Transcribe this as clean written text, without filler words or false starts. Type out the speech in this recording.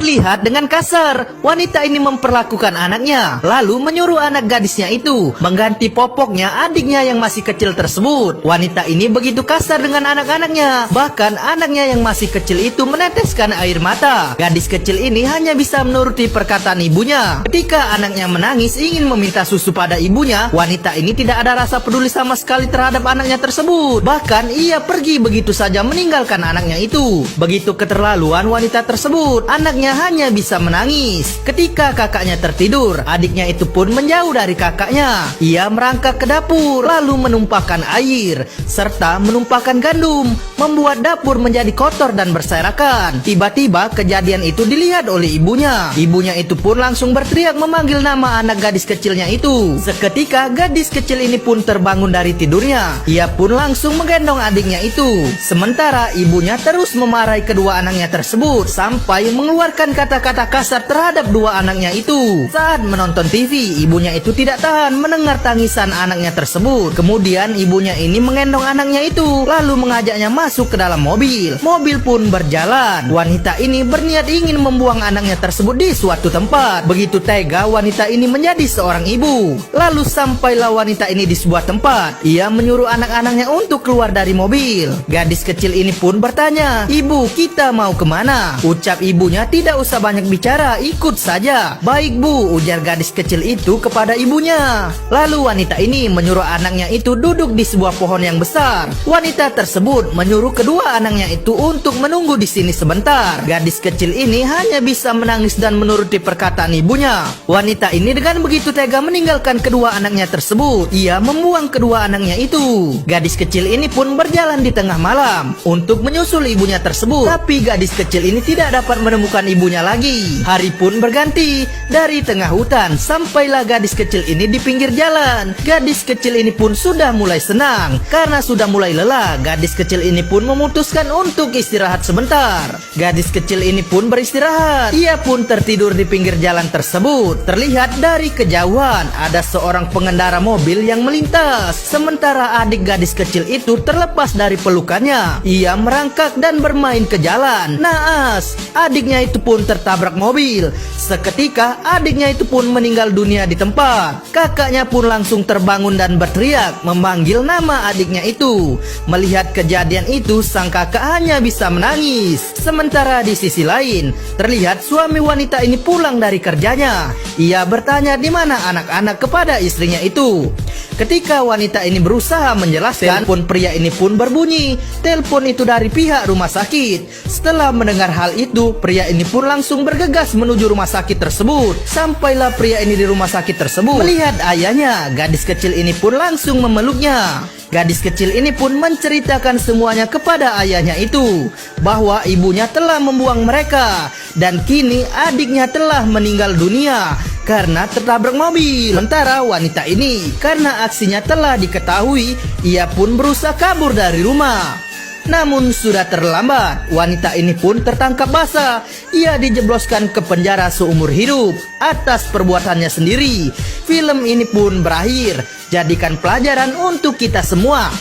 Terlihat dengan kasar, wanita ini memperlakukan anaknya, lalu menyuruh anak gadisnya itu mengganti popoknya adiknya yang masih kecil tersebut. Wanita ini begitu kasar dengan anak-anaknya, bahkan anaknya yang masih kecil itu meneteskan air mata. Gadis kecil ini hanya bisa menuruti perkataan ibunya. Ketika anaknya menangis ingin meminta susu pada ibunya, wanita ini tidak ada rasa peduli sama sekali terhadap anaknya tersebut. Bahkan ia pergi begitu saja meninggalkan anaknya itu. Begitu keterlaluan wanita tersebut, anaknya hanya bisa menangis. Ketika kakaknya tertidur, adiknya itu pun menjauh dari kakaknya. Ia merangkak ke dapur, lalu menumpahkan air, serta menumpahkan gandum, membuat dapur menjadi kotor dan berserakan. Tiba-tiba kejadian itu dilihat oleh ibunya. Ibunya itu pun langsung berteriak memanggil nama anak gadis kecilnya itu. Seketika gadis kecil ini pun terbangun dari tidurnya. Ia pun langsung menggendong adiknya itu. Sementara ibunya terus memarahi kedua anaknya tersebut sampai mengeluarkan kata-kata kasar terhadap dua anaknya itu. Saat menonton TV, ibunya itu tidak tahan mendengar tangisan anaknya tersebut. Kemudian ibunya ini menggendong anaknya itu, lalu mengajaknya masuk ke dalam mobil. Mobil pun berjalan. Wanita ini berniat ingin membuang anaknya tersebut di suatu tempat. Begitu tega wanita ini menjadi seorang ibu. Lalu sampailah wanita ini di sebuah tempat. Ia menyuruh anak-anaknya untuk keluar dari mobil. Gadis kecil ini pun bertanya, "Ibu, kita mau kemana?" Ucap ibunya, "Tidak usah banyak bicara, ikut saja." "Baik bu," ujar gadis kecil itu kepada ibunya. Lalu wanita ini menyuruh anaknya itu duduk di sebuah pohon yang besar. Wanita tersebut menyuruh kedua anaknya itu untuk menunggu di sini sebentar. Gadis kecil ini hanya bisa menangis dan menuruti perkataan ibunya. Wanita ini dengan begitu tega meninggalkan kedua anaknya tersebut. Ia membuang kedua anaknya itu. Gadis kecil ini pun berjalan di tengah malam untuk menyusul ibunya tersebut. Tapi gadis kecil ini tidak dapat menemukan ibunya lagi. Hari pun berganti. Dari tengah hutan sampailah gadis kecil ini di pinggir jalan. Gadis kecil ini pun sudah mulai senang karena sudah mulai lelah. Gadis kecil ini pun memutuskan untuk istirahat sebentar. Gadis kecil ini pun beristirahat. Ia pun tertidur di pinggir jalan tersebut. Terlihat dari kejauhan ada seorang pengendara mobil yang melintas. Sementara adik gadis kecil itu terlepas dari pelukannya. Ia merangkak dan bermain ke jalan. Naas, adiknya itu pun tertabrak mobil. Seketika adiknya itu pun meninggal dunia di tempat. Kakaknya pun langsung terbangun dan berteriak memanggil nama adiknya itu. Melihat kejadian itu, sang kakak hanya bisa menangis. Sementara di sisi lain, terlihat suami wanita ini pulang dari kerjanya. Ia bertanya di mana anak-anak kepada istrinya itu. Ketika wanita ini berusaha menjelaskan, telepon pria ini pun berbunyi. Telepon itu dari pihak rumah sakit. Setelah mendengar hal itu, pria ini pun langsung bergegas menuju rumah sakit tersebut. Sampailah pria ini di rumah sakit tersebut. Melihat ayahnya, gadis kecil ini pun langsung memeluknya. Gadis kecil ini pun menceritakan semuanya kepada ayahnya itu, bahwa ibunya telah membuang mereka dan kini adiknya telah meninggal dunia karena tertabrak mobil. Sementara wanita ini, karena aksinya telah diketahui, ia pun berusaha kabur dari rumah. Namun sudah terlambat. Wanita ini pun tertangkap basah. Ia dijebloskan ke penjara seumur hidup atas perbuatannya sendiri. Film ini pun berakhir. Jadikan pelajaran untuk kita semua.